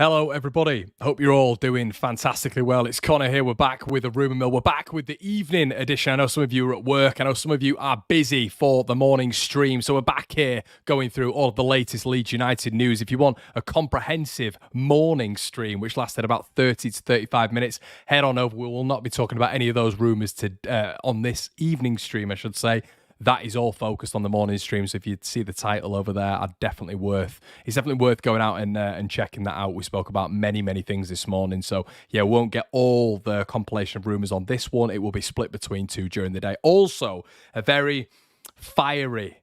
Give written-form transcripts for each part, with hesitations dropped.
Hello, everybody. Hope you're all doing fantastically well. It's Connor here. We're back with the Rumour Mill. We're back with the evening edition. I know some of you are at work. I know some of you are busy for the morning stream. So we're back here going through all of the latest Leeds United news. If you want a comprehensive morning stream, which lasted about 30 to 35 minutes, head on over. We will not be talking about any of those rumours on this evening stream, I should say. That is all focused on the morning streams. If you see the title over there, it's definitely worth going out and checking that out. We spoke about many things this morning. So yeah, we won't get all the compilation of rumours on this one. It will be split between two during the day. Also, a very fiery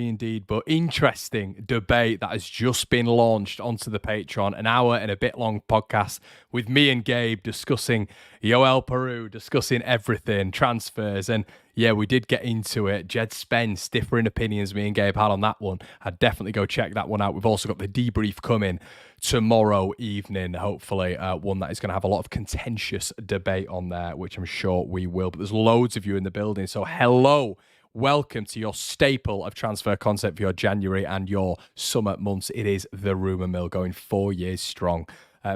indeed, but interesting debate that has just been launched onto the Patreon. An hour and a bit long podcast with me and Gabe discussing Yoel Piroe, discussing everything, transfers, and yeah, we did get into it. Jed Spence, differing opinions me and Gabe had on that one. I'd definitely go check that one out. We've also got the debrief coming tomorrow evening, hopefully, one that is going to have a lot of contentious debate on there, which I'm sure we will. But there's loads of you in the building, so hello. Welcome to your staple of transfer content for your January and your summer months. It is the Rumour Mill going 4 years strong.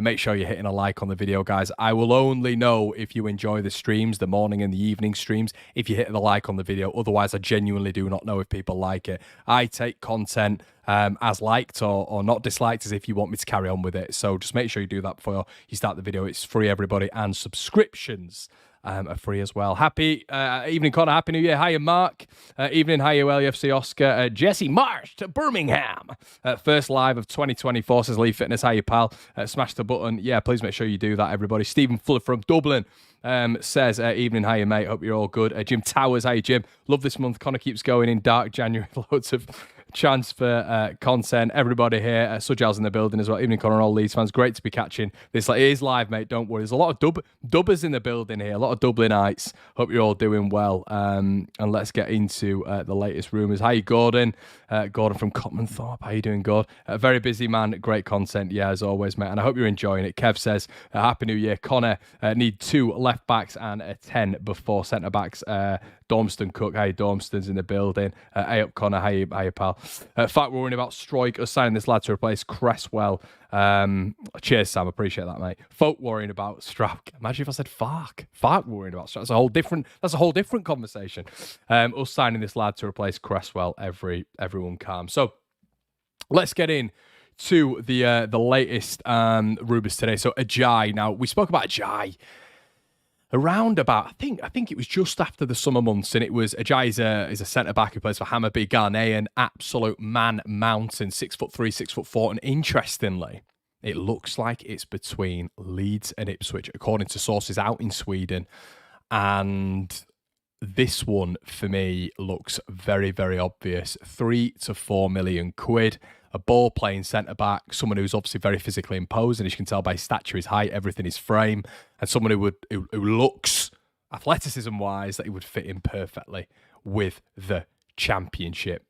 Make sure you're hitting a like on the video, guys. I will only know if you enjoy the streams, the morning and the evening streams, if you hit the like on the video. Otherwise, I genuinely do not know if people like it. I take content as liked or not disliked as if you want me to carry on with it. So just make sure you do that before you start the video. It's free, everybody, and subscriptions are free as well. Happy evening, Connor. Happy New Year. Hiya, Mark. Evening. Hiya, LUFC Oscar. Jesse Marsh to Birmingham. First live of 2024, says Lee Fitness. Hiya, pal. Smash the button. Yeah, please make sure you do that, everybody. Stephen Fuller from Dublin says, evening. Hiya, mate. Hope you're all good. Jim Towers. Hiya, Jim. Love this month. Connor keeps going in dark January. Loads of transfer content. Everybody here. Sujjal's in the building as well. Evening, Connor, and all Leeds fans. Great to be catching this. It is live, mate. Don't worry. There's a lot of dubbers in the building here. A lot of Dublinites. Hope you're all doing well. And let's get into the latest rumours. Hi, Gordon. Gordon from Cotmanthorpe. How you doing, Gord? Very busy man. Great content. Yeah, as always, mate. And I hope you're enjoying it. Kev says, Happy New Year. Connor, need 2 left backs and a 10 before centre backs. Dormston Cook. Hey, Dormston's in the building. Hey up, Connor. Hey, pal. Fact, we're worrying about Strike us signing this lad to replace Cresswell. Cheers, Sam. Appreciate that, mate. Folk worrying about Strap. Imagine if I said Farke. Farke worrying about Strap. That's a whole different conversation. Us signing this lad to replace Cresswell. Everyone calm. So let's get in to the latest rumours today. So Adjei. Now we spoke about Adjei around about, I think it was just after the summer months, and it was Adjei is a centre back who plays for Hammarby, Ghanaian, absolute man mountain, 6'3", 6'4", and interestingly, it looks like it's between Leeds and Ipswich, according to sources out in Sweden, and this one for me looks very obvious. 3 to 4 million quid. A ball-playing centre-back, someone who's obviously very physically imposing, as you can tell by his stature, his height, everything, his frame, and someone who looks, athleticism-wise, that he would fit in perfectly with the Championship.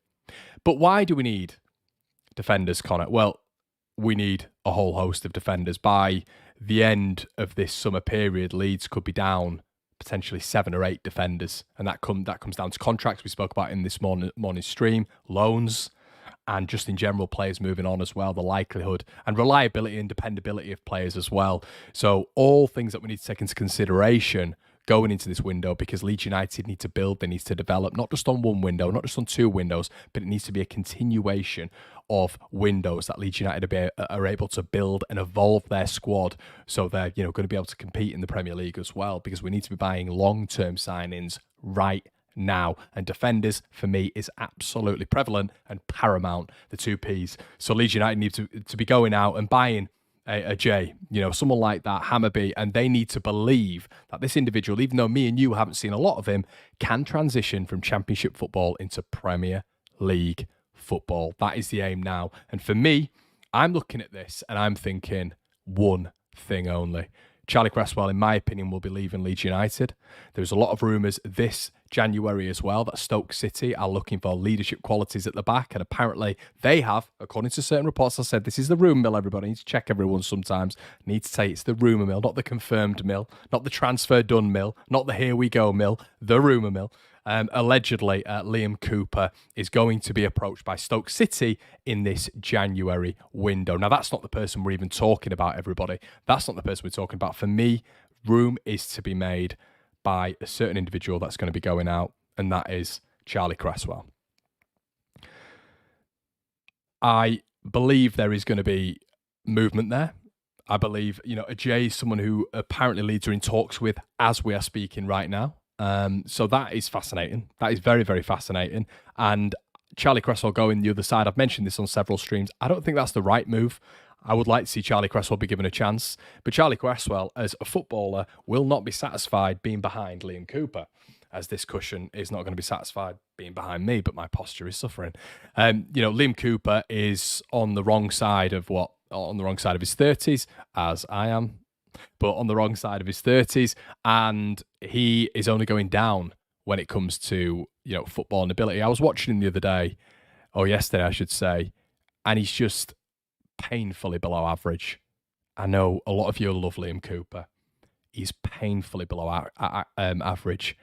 But why do we need defenders, Connor? Well, we need a whole host of defenders. By the end of this summer period, Leeds could be down potentially 7 or 8 defenders, and that comes down to contracts we spoke about in this morning stream, loans, and just in general players moving on as well, the likelihood and reliability and dependability of players as well. So all things that we need to take into consideration going into this window, because Leeds United need to build, they need to develop, not just on one window, not just on 2 windows, but it needs to be a continuation of windows that Leeds United are able to build and evolve their squad, so they're going to be able to compete in the Premier League as well, because we need to be buying long-term signings right now, and defenders for me is absolutely prevalent and paramount, the 2 Ps. So Leeds United need to be going out and buying Adjei, someone like that, Hammarby, and they need to believe that this individual, even though me and you haven't seen a lot of him, can transition from Championship football into Premier League football. That is the aim now. And for me, I'm looking at this and I'm thinking one thing only. Charlie Cresswell, in my opinion, will be leaving Leeds United. There's a lot of rumours this January as well, that Stoke City are looking for leadership qualities at the back, and apparently they have, according to certain reports. I said this is the rumour mill, everybody. I need to check everyone sometimes. I need to say it's the rumour mill, not the confirmed mill, not the transfer done mill, not the here we go mill, the rumour mill. Allegedly, Liam Cooper is going to be approached by Stoke City in this January window. Now, that's not the person we're even talking about, everybody. That's not the person we're talking about. For me, room is to be made by a certain individual that's going to be going out, and that is Charlie Cresswell. I believe there is going to be movement there. I believe, Adjei is someone who apparently Leeds are in talks with as we are speaking right now. So that is fascinating. That is very, very fascinating. And Charlie Cresswell going the other side, I've mentioned this on several streams. I don't think that's the right move. I would like to see Charlie Cresswell be given a chance. But Charlie Cresswell, as a footballer, will not be satisfied being behind Liam Cooper, as this cushion is not going to be satisfied being behind me, but my posture is suffering. Liam Cooper is on the wrong side of his 30s, as I am, but on the wrong side of his 30s, and he is only going down when it comes to, football and ability. I was watching him the other day, or yesterday, I should say, and he's just painfully below average. I know a lot of you love Liam Cooper. He's painfully below average.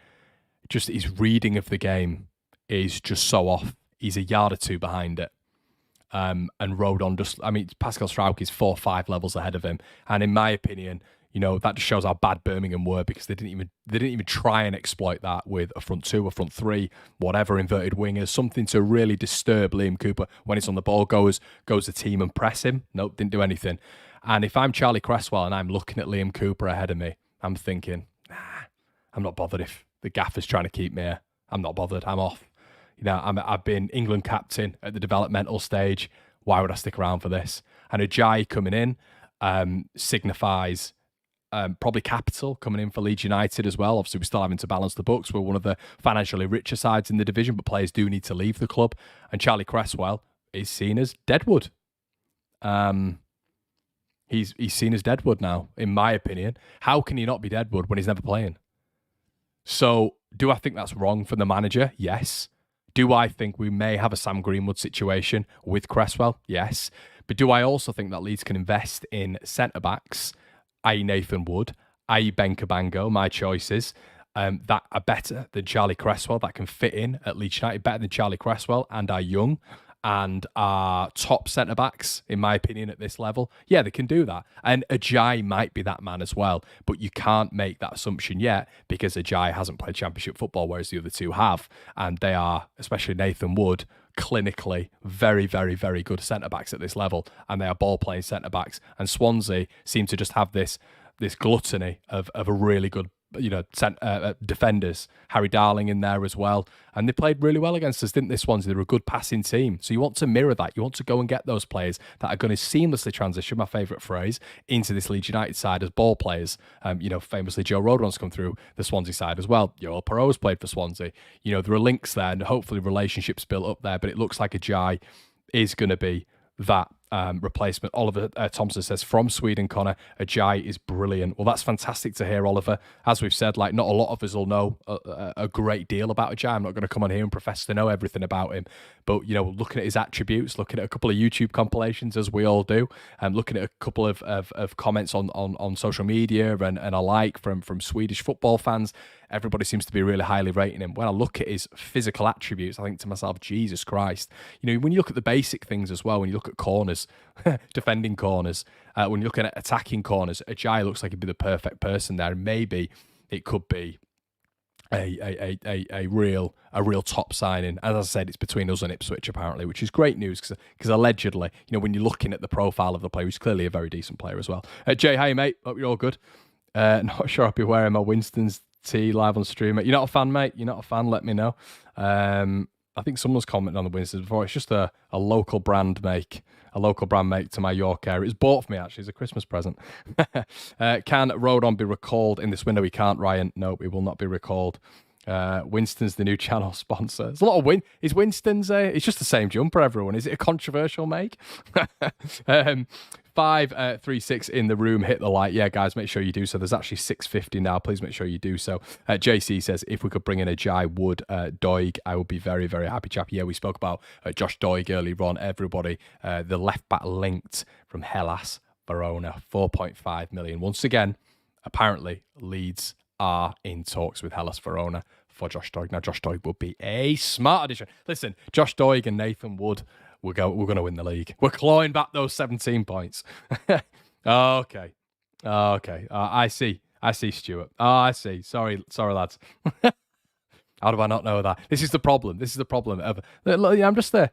Just his reading of the game is just so off. He's a yard or two behind it. And Rodon Pascal Struijk is 4 or 5 levels ahead of him. And in my opinion, that just shows how bad Birmingham were, because they didn't even try and exploit that with a front 2, a front 3, whatever, inverted wingers, something to really disturb Liam Cooper when it's on the ball, goes the team and press him. Nope, didn't do anything. And if I'm Charlie Cresswell and I'm looking at Liam Cooper ahead of me, I'm thinking, I'm not bothered if the gaffer's trying to keep me here. I'm not bothered. I'm off. I've been England captain at the developmental stage. Why would I stick around for this? And Adjei coming in signifies probably capital coming in for Leeds United as well. Obviously, we're still having to balance the books. We're one of the financially richer sides in the division, but players do need to leave the club. And Charlie Cresswell is seen as deadwood. He's seen as deadwood now, in my opinion. How can he not be deadwood when he's never playing? So, do I think that's wrong for the manager? Yes. Do I think we may have a Sam Greenwood situation with Cresswell? Yes. But do I also think that Leeds can invest in centre-backs, i.e. Nathan Wood, i.e. Ben Cabango, my choices, that are better than Charlie Cresswell, that can fit in at Leeds United, better than Charlie Cresswell, and are young and are top centre-backs, in my opinion, at this level? Yeah, they can do that. And Adjei might be that man as well, but you can't make that assumption yet because Adjei hasn't played Championship football, whereas the other two have. And they are, especially Nathan Wood, clinically very, very, very good centre-backs at this level. And they are ball-playing centre-backs. And Swansea seem to just have this gluttony of a really good defenders. Harry Darling in there as well. And they played really well against us, didn't they, Swansea? They were a good passing team. So you want to mirror that. You want to go and get those players that are going to seamlessly transition, my favourite phrase, into this Leeds United side as ball players. Famously, Joe Rodon's come through the Swansea side as well. Piroe's played for Swansea. There are links there and hopefully relationships built up there, but it looks like Adjei is going to be that replacement. Oliver Thompson says, from Sweden, Connor, Adjei is brilliant. Well, that's fantastic to hear, Oliver. As we've said, not a lot of us will know a great deal about Adjei. I'm not going to come on here and profess to know everything about him. But, looking at his attributes, looking at a couple of YouTube compilations, as we all do, and looking at a couple of comments on social media and alike from Swedish football fans, everybody seems to be really highly rating him. When I look at his physical attributes, I think to myself, Jesus Christ. When you look at the basic things as well, when you look at corners, defending corners, when you're looking at attacking corners, Adjei looks like he'd be the perfect person there. And maybe it could be a real top signing. As I said, it's between us and Ipswich apparently, which is great news because allegedly, when you're looking at the profile of the player, he's clearly a very decent player as well. Jay, hey mate, hope you're all good. Not sure I'll be wearing my Winston's tee live on stream. You're not a fan, mate? You're not a fan? Let me know. I think someone's commented on the Winston's before. It's just a local brand make. A local brand make to my York area. It was bought for me, actually, as a Christmas present. Can Rodon be recalled in this window? He can't, Ryan. No, he will not be recalled. Winston's the new channel sponsor. There's a lot of Is Winston's it's just the same jumper, everyone. Is it a controversial make? 536 in the room. Hit the like. Yeah, guys, make sure you do so. There's actually 650 now. Please make sure you do so. JC says, if we could bring in Adjei Wood Doig, I would be very, very happy, chap. Yeah, we spoke about Josh Doig earlier on. Everybody, the left back linked from Hellas Verona, 4.5 million. Once again, apparently Leeds are in talks with Hellas Verona for Josh Doig. Now, Josh Doig would be a smart addition. Listen, Josh Doig and Nathan Wood, we're going to win the league. We're clawing back those 17 points. Okay. I see, Stuart. Oh, I see. Sorry, lads. How do I not know that? This is the problem. I'm just there.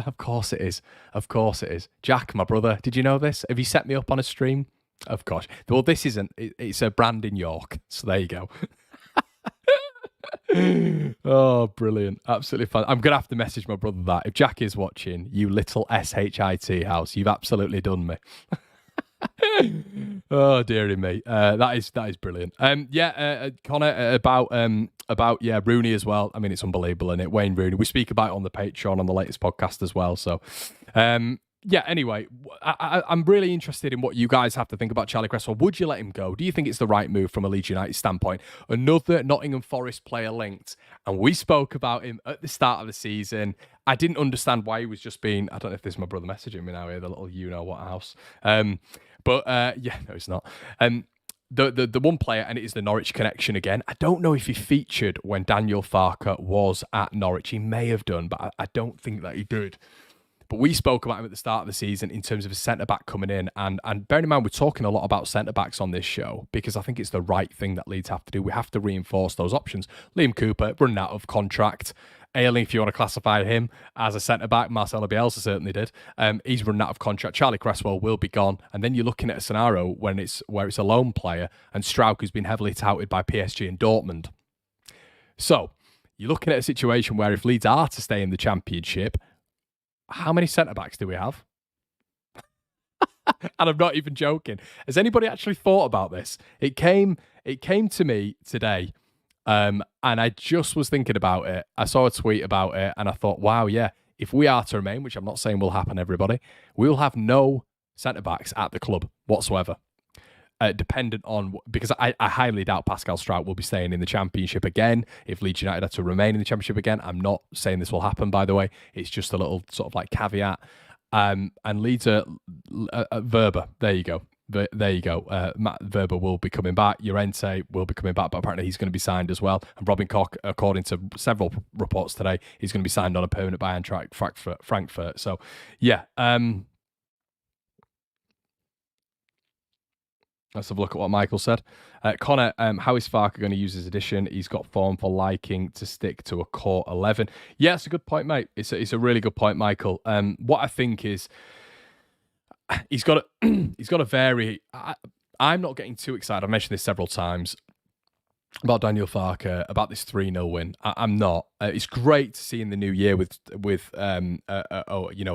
Of course it is. Jack, my brother, did you know this? Have you set me up on a stream? Of course. Well, this isn't. It's a brand in York. So there you go. Oh, brilliant. Absolutely fun. I'm going to have to message my brother that. If Jack is watching, you little SHIT house, you've absolutely done me. Oh, dearie me. That is brilliant. Connor, about Rooney as well. I mean, it's unbelievable, isn't it? Wayne Rooney. We speak about it on the Patreon on the latest podcast as well. So, anyway, I'm really interested in what you guys have to think about Charlie Cresswell. Would you let him go? Do you think it's the right move from a Leeds United standpoint? Another Nottingham Forest player linked, and we spoke about him at the start of the season. I didn't understand why he was just being, I don't know if this is my brother messaging me now here, the little you-know-what house. No, it's not. The one player, and it is the Norwich connection again. I don't know if he featured when Daniel Farke was at Norwich. He may have done, but I don't think that he did. But we spoke about him at the start of the season in terms of a centre-back coming in. And bearing in mind, we're talking a lot about centre-backs on this show because I think it's the right thing that Leeds have to do. We have to reinforce those options. Liam Cooper, running out of contract. Ailing, if you want to classify him as a centre-back, Marcelo Bielsa certainly did. He's running out of contract. Charlie Cresswell will be gone. And then you're looking at a scenario where it's a lone player and Struijk, who's been heavily touted by PSG and Dortmund. So you're looking at a situation where if Leeds are to stay in the Championship, how many centre-backs do we have? And I'm not even joking. Has anybody actually thought about this? It came to me today, and I just was thinking about it. I saw a tweet about it, and I thought, wow, yeah, if we are to remain, which I'm not saying will happen, everybody, we'll have no centre-backs at the club whatsoever. Dependent on, because I highly doubt Pascal Struijk will be staying in the Championship again. If Leeds United are to remain in the Championship again, I'm not saying this will happen, by the way. It's just a little sort of like caveat. And Leeds are Verba. There you go. Matt Verba will be coming back. Llorente will be coming back, but apparently he's going to be signed as well. And Robin Koch, according to several reports today, he's going to be signed on a permanent by Eintracht Frankfurt. So, yeah. Let's have a look at what Michael said. Connor, how is Farke going to use his addition? He's got form for liking to stick to a core 11. Yeah, it's a good point, mate. It's a really good point, Michael. What I think is he's got to vary. I'm not getting too excited. I've mentioned this several times about Daniel Farke, about this 3-0 win. I'm not. It's great to see in the new year with a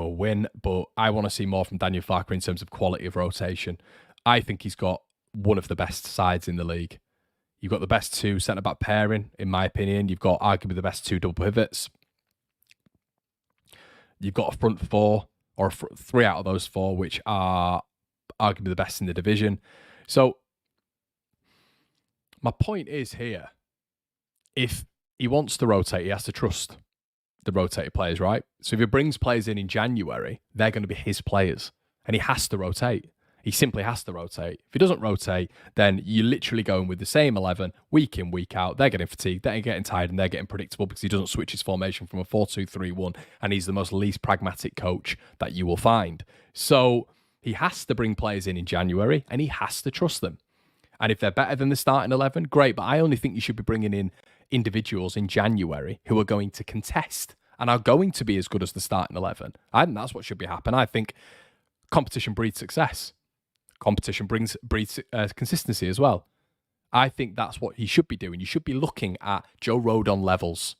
win, but I want to see more from Daniel Farke in terms of quality of rotation. I think he's got one of the best sides in the league. You've got the best two centre-back pairing, in my opinion. You've got arguably the best two double pivots. You've got a front four, or three out of those four, which are arguably the best in the division. So, my point is here, if he wants to rotate, he has to trust the rotated players, right? So if he brings players in January, they're going to be his players. And he has to rotate. He simply has to rotate. If he doesn't rotate, then you're literally going with the same 11 week in, week out. They're getting fatigued, they're getting tired, and they're getting predictable because he doesn't switch his formation from a 4-2-3-1, and he's the most least pragmatic coach that you will find. So he has to bring players in January, and he has to trust them. And if they're better than the starting 11, great. But I only think you should be bringing in individuals in January who are going to contest and are going to be as good as the starting 11. I think that's what should be happening. I think competition breeds success. Competition breeds consistency as well. I think that's what he should be doing. You should be looking at Joe Rodon levels.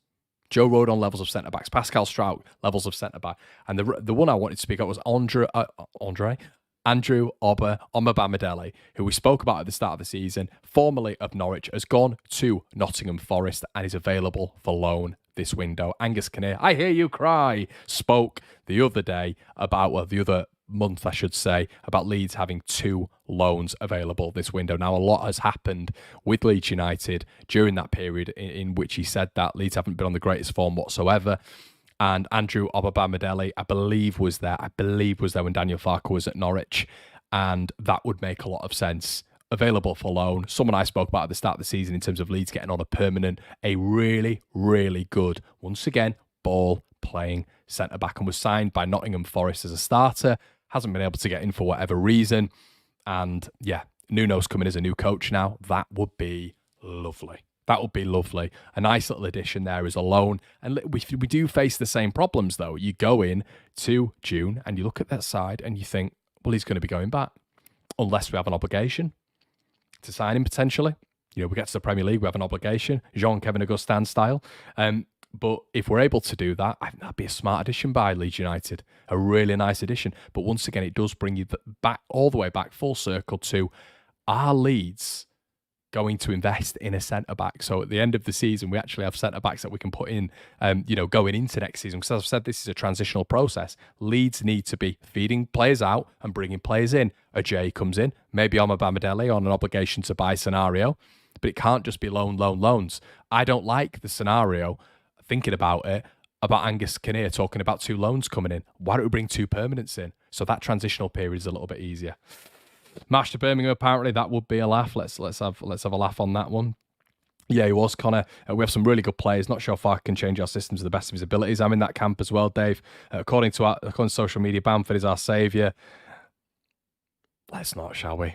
Joe Rodon levels of centre-backs. Pascal Struijk levels of centre-back. And the one I wanted to speak of was Adjei. Andrew Omobamidele, who we spoke about at the start of the season, formerly of Norwich, has gone to Nottingham Forest and is available for loan this window. Angus Kinnear, I hear you cry, spoke the other day about, well, the other month, I should say, about Leeds having 2 loans available this window. Now, a lot has happened with Leeds United during that period in which he said that Leeds haven't been on the greatest form whatsoever. And Andrew Omobamidele, I believe was there when Daniel Farke was at Norwich. And that would make a lot of sense. Available for loan. Someone I spoke about at the start of the season in terms of Leeds getting on a permanent, a really, really good, once again, ball-playing centre-back, and was signed by Nottingham Forest as a starter. Hasn't been able to get in for whatever reason. And yeah, Nuno's coming as a new coach now. That would be lovely. That would be lovely. A nice little addition there as a loan. And we do face the same problems, though. You go in to June and you look at that side and you think, well, he's going to be going back. Unless we have an obligation to sign him potentially. You know, we get to the Premier League, we have an obligation. Jean-Kevin Augustin style. But if we're able to do that, I think that'd be a smart addition by Leeds United. A really nice addition. But once again, it does bring you back all the way back full circle to, are Leeds going to invest in a centre-back? So at the end of the season, we actually have centre-backs that we can put in, going into next season. Because as I've said, this is a transitional process. Leeds need to be feeding players out and bringing players in. Adjei comes in, maybe Omobamidele on an obligation to buy scenario, but it can't just be loans. I don't like the scenario, thinking about it, about Angus Kinnear talking about 2 loans coming in. Why don't we bring 2 permanents in? So that transitional period is a little bit easier. March to Birmingham, apparently that would be a laugh. Let's have a laugh on that one. Yeah, he was, Connor. We have some really good players. Not sure if Farke can change our system to the best of his abilities. I'm in that camp as well, Dave. According to social media, Bamford is our saviour. Let's not, shall we?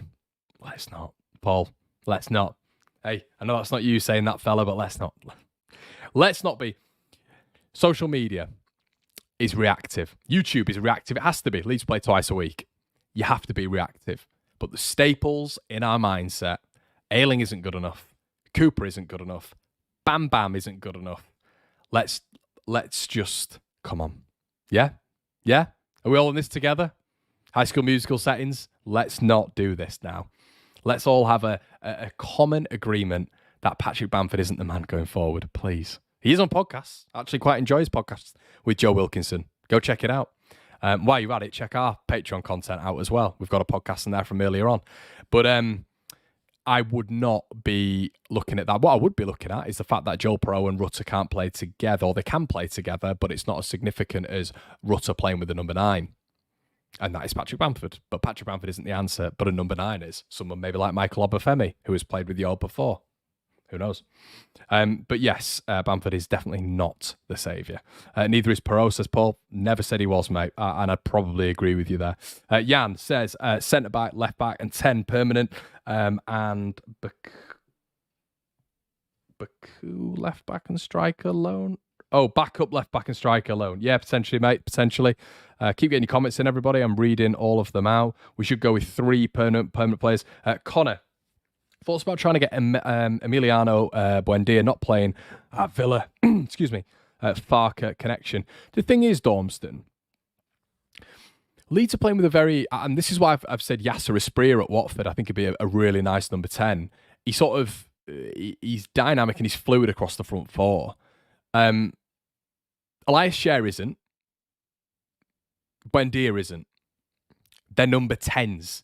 Let's not. Paul, let's not. Hey, I know that's not you saying that, fella, but let's not. Let's not be. Social media is reactive. YouTube is reactive. It has to be. Leeds play twice a week. You have to be reactive. But the staples in our mindset, Ayling isn't good enough. Cooper isn't good enough. Bam Bam isn't good enough. Let's just, come on. Yeah? Yeah? Are we all in this together? High School Musical settings? Let's not do this now. Let's all have a common agreement that Patrick Bamford isn't the man going forward, please. He is on podcasts. I actually quite enjoy his podcast with Joe Wilkinson. Go check it out. While you're at it, check our Patreon content out as well. We've got a podcast in there from earlier on. But I would not be looking at that. What I would be looking at is the fact that Joel Piroe and Rutter can't play together, or they can play together, but it's not as significant as Rutter playing with the number 9. And that is Patrick Bamford. But Patrick Bamford isn't the answer, but a number 9 is. Someone maybe like Michael Obafemi, who has played with the old before. Who knows? But yes, Bamford is definitely not the saviour. Neither is Piroe, says Paul. Never said he was, mate. And I'd probably agree with you there. Jan says centre-back, left-back, and 10 permanent. And Baku, left-back and striker loan. Oh, backup, left-back and striker loan. Yeah, potentially, mate. Potentially. Keep getting your comments in, everybody. I'm reading all of them out. We should go with 3 permanent players. Connor. Thoughts about trying to get Emiliano Buendia not playing at Villa, excuse me, Farke connection. The thing is, Dormston, Leeds are playing with a very, and this is why I've said Yasser Espria at Watford. I think it'd be a really nice number 10. He's dynamic and he's fluid across the front 4. Elias Share isn't. Buendia isn't. They're number 10s.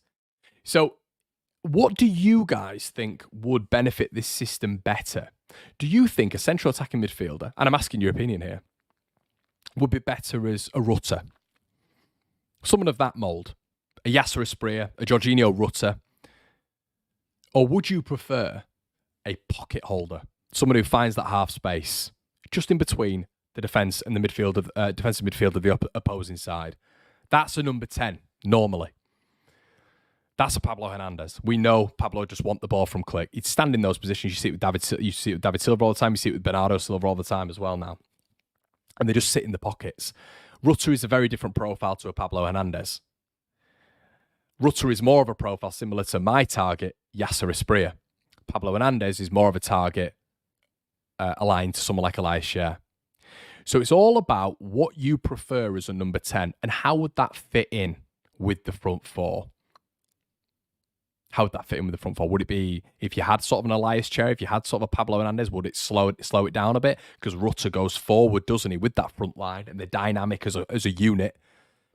So, what do you guys think would benefit this system better? Do you think a central attacking midfielder, and I'm asking your opinion here, would be better as a Rutter? Someone of that mould. A Yasser Espria, a Jorginho Rutter. Or would you prefer a pocket holder? Someone who finds that half space just in between the defence and the defensive midfield of the opposing side. That's a number 10, normally. That's a Pablo Hernandez. We know Pablo just want the ball from Click. He'd stand in those positions. You see it with David Silva all the time. You see it with Bernardo Silva all the time as well now. And they just sit in the pockets. Rutter is a very different profile to a Pablo Hernandez. Rutter is more of a profile similar to my target, Yasser Espria. Pablo Hernandez is more of a target aligned to someone like Elias Share. So it's all about what you prefer as a number 10 and how would that fit in with the front 4. How would that fit in with the front four? Would it be, if you had sort of an Elias Chair, if you had sort of a Pablo Hernandez, would it slow it down a bit? Because Rutter goes forward, doesn't he, with that front line and the dynamic as a unit.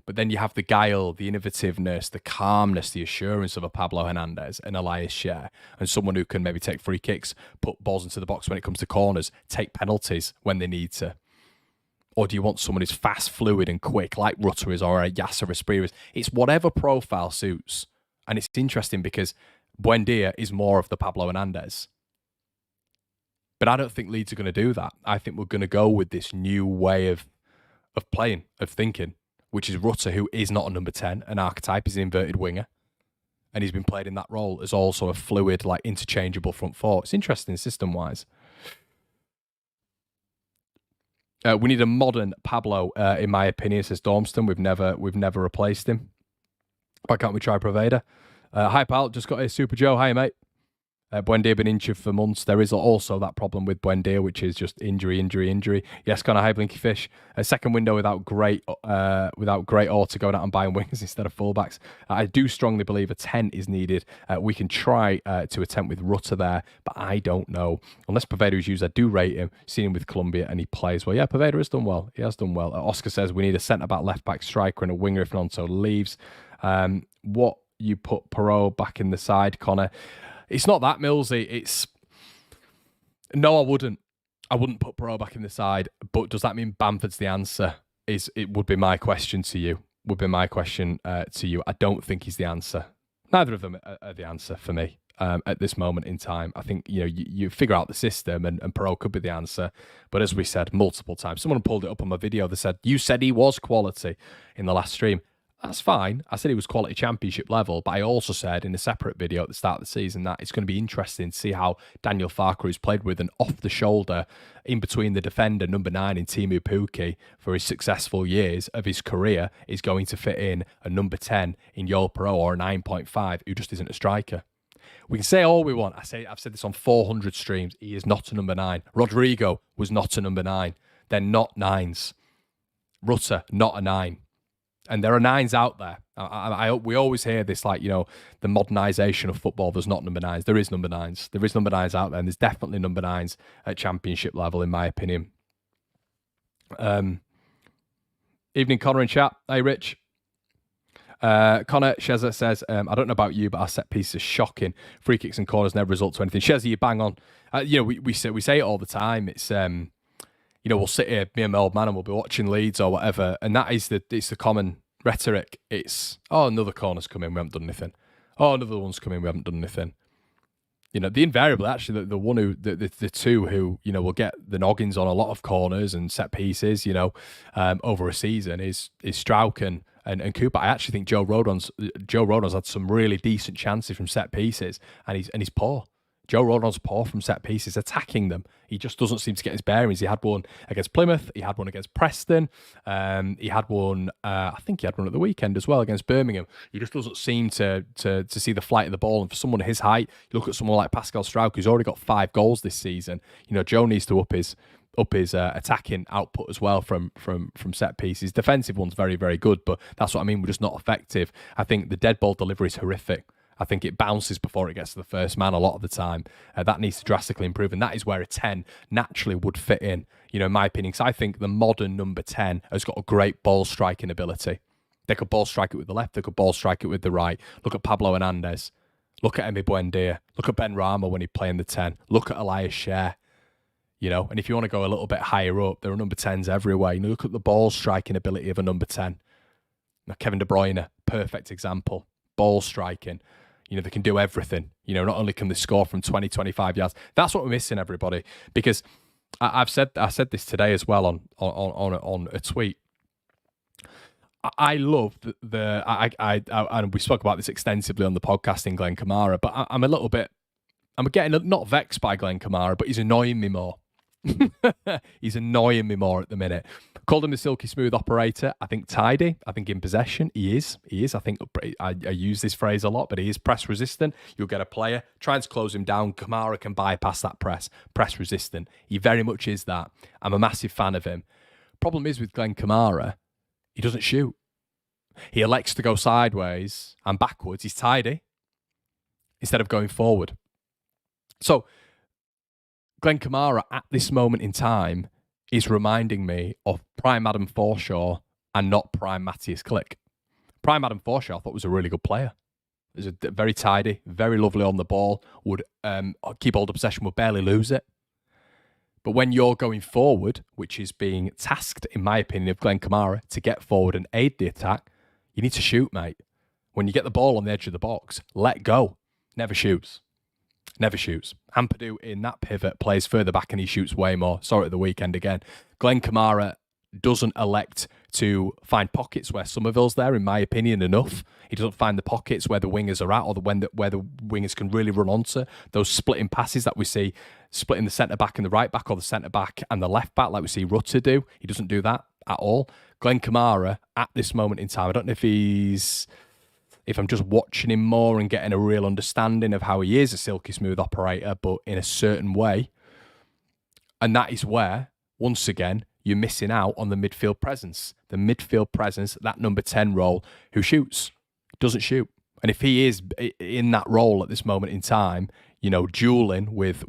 But then you have the guile, the innovativeness, the calmness, the assurance of a Pablo Hernandez and Elias Chair, and someone who can maybe take free kicks, put balls into the box when it comes to corners, take penalties when they need to. Or do you want someone who's fast, fluid and quick, like Rutter is or a Yasser Espiri is? It's whatever profile suits. And it's interesting because Buendia is more of the Pablo Hernandez. But I don't think Leeds are going to do that. I think we're going to go with this new way of playing, of thinking, which is Rutter, who is not a number 10, an archetype, he's an inverted winger. And he's been played in that role as also a fluid, like interchangeable front four. It's interesting system-wise. We need a modern Pablo, in my opinion, says Dormston. We've never replaced him. Why can't we try Provader? Hi, pal. Just got a Super Joe. Hi, mate. Buendia been injured for months. There is also that problem with Buendia, which is just injury. Yes, kind of high blinky fish. A second window without great order going out and buying wingers instead of fullbacks. I do strongly believe a 10 is needed. We can try to attempt with Rutter there, but I don't know. Unless Poveda is used, I do rate him. Seen him with Colombia and he plays well. Yeah, Poveda has done well. He has done well. Oscar says we need a centre-back, left-back, striker and a winger if Nonso leaves. What you put Piroe back in the side, Connor? It's not that, Millsy. It's... No, I wouldn't. I wouldn't put Piroe back in the side. But does that mean Bamford's the answer? It would be my question to you. I don't think he's the answer. Neither of them are the answer for me at this moment in time. I think you figure out the system and Piroe could be the answer. But as we said multiple times, someone pulled it up on my video. They said, you said he was quality in the last stream. That's fine. I said he was quality championship level, but I also said in a separate video at the start of the season that it's going to be interesting to see how Daniel Farke, who's played with an off-the-shoulder in between the defender, number 9 in Timu Pukki for his successful years of his career, is going to fit in a number 10 in Yoel Piroe or a 9.5 who just isn't a striker. We can say all we want. I've said this on 400 streams. He is not a number 9. Rodrigo was not a number 9. They're not 9s. Rutter, not a 9. And there are 9s out there. We always hear this, like, the modernisation of football. There's not number 9s. There is number 9s. There is number 9s out there, and there's definitely number 9s at championship level, in my opinion. Evening, Connor in chat. Hey, Rich. Connor Sheza says, I don't know about you, but our set piece is shocking. Free kicks and corners never result to anything. Sheza, you bang on. We say it all the time. It's we'll sit here, me and my old man, and we'll be watching Leeds or whatever, and it's the common rhetoric. It's, another corner's come in, we haven't done anything. Another one's come in, we haven't done anything. The invariable, actually, the one who, the two who, will get the noggins on a lot of corners and set pieces, over a season is Strauch and Cooper. I actually think Joe Rodon's had some really decent chances from set pieces, and he's poor. Joe Rodon's poor from set pieces, attacking them. He just doesn't seem to get his bearings. He had one against Plymouth. He had one against Preston. He had one, I think he had one at the weekend as well against Birmingham. He just doesn't seem to see the flight of the ball. And for someone his height, you look at someone like Pascal Strauch, who's already got 5 goals this season. Joe needs to up his attacking output as well from set pieces. Defensive one's very, very good, but that's what I mean. We're just not effective. I think the dead ball delivery is horrific. I think it bounces before it gets to the first man a lot of the time. That needs to drastically improve, and that is where a 10 naturally would fit in, in my opinion, because I think the modern number 10 has got a great ball striking ability. They could ball strike it with the left, they could ball strike it with the right. Look at Pablo Hernandez. Look at Emi Buendia. Look at Ben Rama when he played in the 10. Look at Elias Chair. And if you want to go a little bit higher up, there are number 10s everywhere. Look at the ball striking ability of a number 10. Now, Kevin De Bruyne, perfect example. Ball striking. They can do everything. Not only can they score from 20, 25 yards. That's what we're missing, everybody. Because I said this today as well on a tweet. I love and we spoke about this extensively on the podcast in Glen Kamara, but I'm getting not vexed by Glen Kamara, but he's annoying me more. He's annoying me more at the minute. Called him the silky smooth operator. I think tidy. I think in possession he is. I think I use this phrase a lot, but he is press resistant. You'll get a player tries to close him down. Kamara can bypass that press resistant. He very much is that. I'm a massive fan of him. Problem is with Glen Kamara, he doesn't shoot. He elects to go sideways and backwards. He's tidy. instead of going forward. So Glen Kamara at this moment in time is reminding me of prime Adam Forshaw and not prime Matthias Klich. Prime Adam Forshaw I thought was a really good player. He was very tidy, very lovely on the ball, would keep hold of possession, would barely lose it. But when you're going forward, which is being tasked, in my opinion, of Glen Kamara to get forward and aid the attack, you need to shoot, mate. When you get the ball on the edge of the box, let go. Never shoots. Never shoots. Ampadu in that pivot plays further back and he shoots way more. Saw it at the weekend again. Glen Kamara doesn't elect to find pockets where Somerville's there, in my opinion, enough. He doesn't find the pockets where the wingers are at or where the wingers can really run onto. Those splitting passes that we see, splitting the centre-back and the right-back or the centre-back and the left-back like we see Rutter do. He doesn't do that at all. Glen Kamara, at this moment in time, I don't know if I'm just watching him more and getting a real understanding of how he is a silky smooth operator, but in a certain way. And that is where, once again, you're missing out on the midfield presence. The midfield presence, that number 10 role, who shoots, doesn't shoot. And if he is in that role at this moment in time, you know, dueling with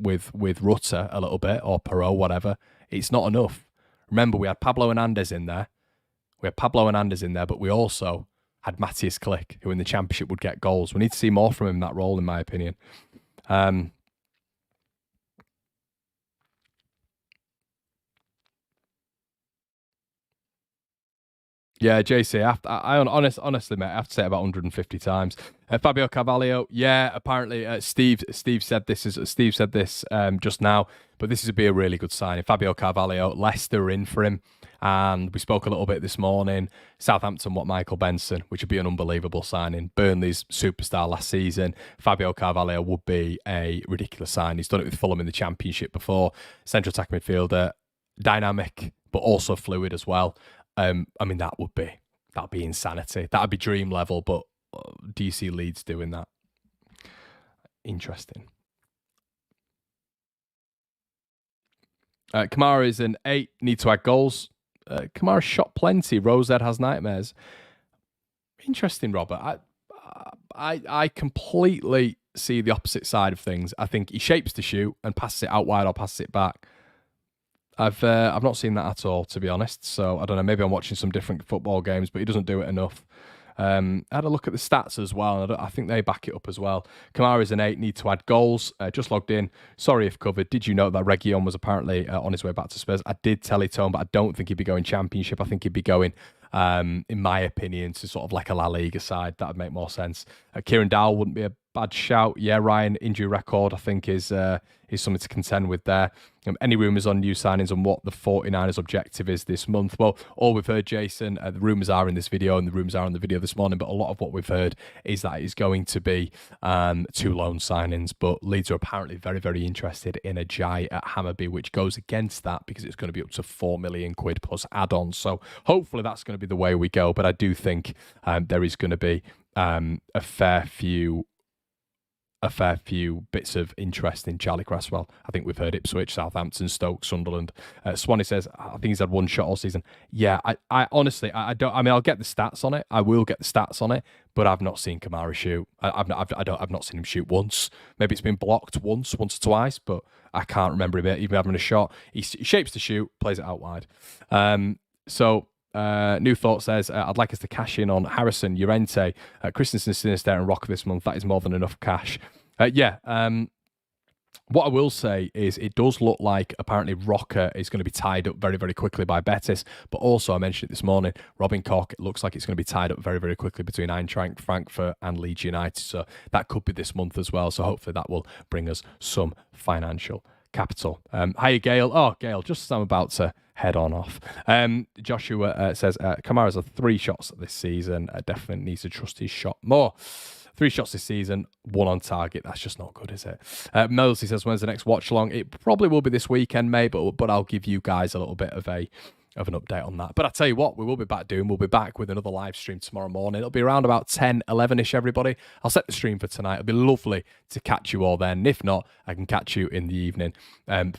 Rutter a little bit, or Piroe, whatever, it's not enough. Remember, we had Pablo Hernandez in there. But we also had Matthias Klich, who in the Championship would get goals. We need to see more from him in that role, in my opinion. Yeah, JC, honestly, mate, I have to say it about 150 times. Fabio Carvalho, yeah, apparently Steve said this just now, but this would be a really good signing. Fabio Carvalho, Leicester are in for him, and we spoke a little bit this morning. Southampton want Michael Benson, which would be an unbelievable signing. Burnley's superstar last season. Fabio Carvalho would be a ridiculous sign. He's done it with Fulham in the Championship before. Central attack midfielder, dynamic, but also fluid as well. I mean, that'd be insanity. That'd be dream level, but do you see Leeds doing that? Interesting. Kamara is an 8, need to add goals. Kamara shot plenty. Rosehead has nightmares. Interesting, Robert. I completely see the opposite side of things. I think he shapes to shoot and passes it out wide or passes it back. I've not seen that at all, to be honest. So I don't know. Maybe I'm watching some different football games, but he doesn't do it enough. I had a look at the stats as well, and I think they back it up as well. Kamara is an 8, need to add goals. Just logged in. Sorry if covered. Did you know that Reguilon was apparently on his way back to Spurs? I did tell Tone, but I don't think he'd be going Championship. I think he'd be going, in my opinion, to sort of like a La Liga side. That would make more sense. Kieran Dowell wouldn't be a bad shout. Yeah, Ryan, injury record, I think, is something to contend with there. Any rumours on new signings and what the 49ers' objective is this month? Well, all we've heard, Jason, the rumours are in this video, and the rumours are in the video this morning, but a lot of what we've heard is that it's going to be 2 loan signings, but Leeds are apparently very, very interested in Adjei at Hammarby, which goes against that because it's going to be up to £4 million plus add-ons. So hopefully that's going to be the way we go, but I do think there is going to be a fair few bits of interest in Charlie Cresswell. I think we've heard Ipswich, Southampton, Stoke, Sunderland. Swanee says, I think he's had 1 shot all season. Yeah, I honestly, I don't. I mean, I'll get the stats on it. I will get the stats on it, but I've not seen Kamara shoot. I've not seen him shoot once. Maybe it's been blocked once or twice, but I can't remember him even having a shot. He shapes to shoot, plays it out wide. New Thought says, I'd like us to cash in on Harrison, Llorente, Christensen, Sinister and Rocker this month. That is more than enough cash. What I will say is it does look like apparently Rocker is going to be tied up very, very quickly by Betis. But also, I mentioned it this morning, Robin Koch, it looks like it's going to be tied up very, very quickly between Eintracht Frankfurt and Leeds United. So that could be this month as well. So hopefully that will bring us some financial capital. Hiya, Gail. Oh, Gail, just as I'm about to head on off. Joshua says, Kamara's had 3 shots this season. Definitely needs to trust his shot more. 3 shots this season, 1 on target. That's just not good, is it? Melody says, when's the next watch along? It probably will be this weekend, mate, but I'll give you guys a little bit of an update on that. But I tell you what, we'll be back with another live stream tomorrow morning. It'll be around about 10, 11-ish, everybody. I'll set the stream for tonight. It'll be lovely to catch you all then. And if not, I can catch you in the evening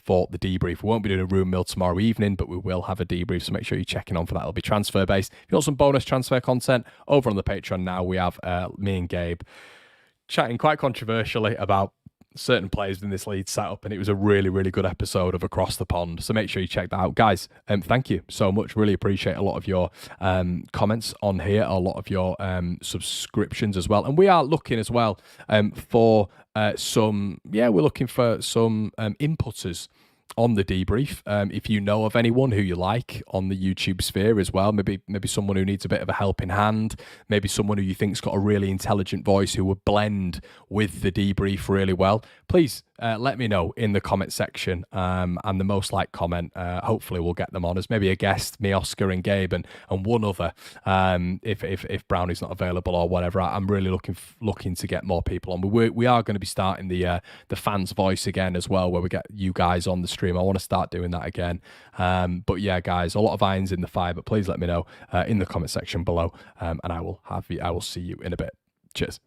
for the debrief. We won't be doing a room mill tomorrow evening, but we will have a debrief, so make sure you're checking on for that. It'll be transfer based. If you want some bonus transfer content, over on the Patreon now, we have me and Gabe chatting quite controversially about certain players in this Leeds setup, and it was a really, really good episode of Across the Pond. So make sure you check that out, guys. Thank you so much. Really appreciate a lot of your comments on here, a lot of your subscriptions as well. And we are looking as well for we're looking for some inputters on the debrief. If you know of anyone who you like on the YouTube sphere as well, maybe someone who needs a bit of a helping hand, maybe someone who you think's got a really intelligent voice who would blend with the debrief really well, please let me know in the comment section. And the most liked comment, hopefully we'll get them on as maybe a guest, me, Oscar and Gabe and one other, if Brownie's not available or whatever. I'm really looking to get more people on. We are going to be starting the fans voice again as well, where we get you guys on the stream. I want to start doing that again. But yeah, guys, a lot of irons in the fire, but please let me know in the comment section below, and I will see you in a bit. Cheers.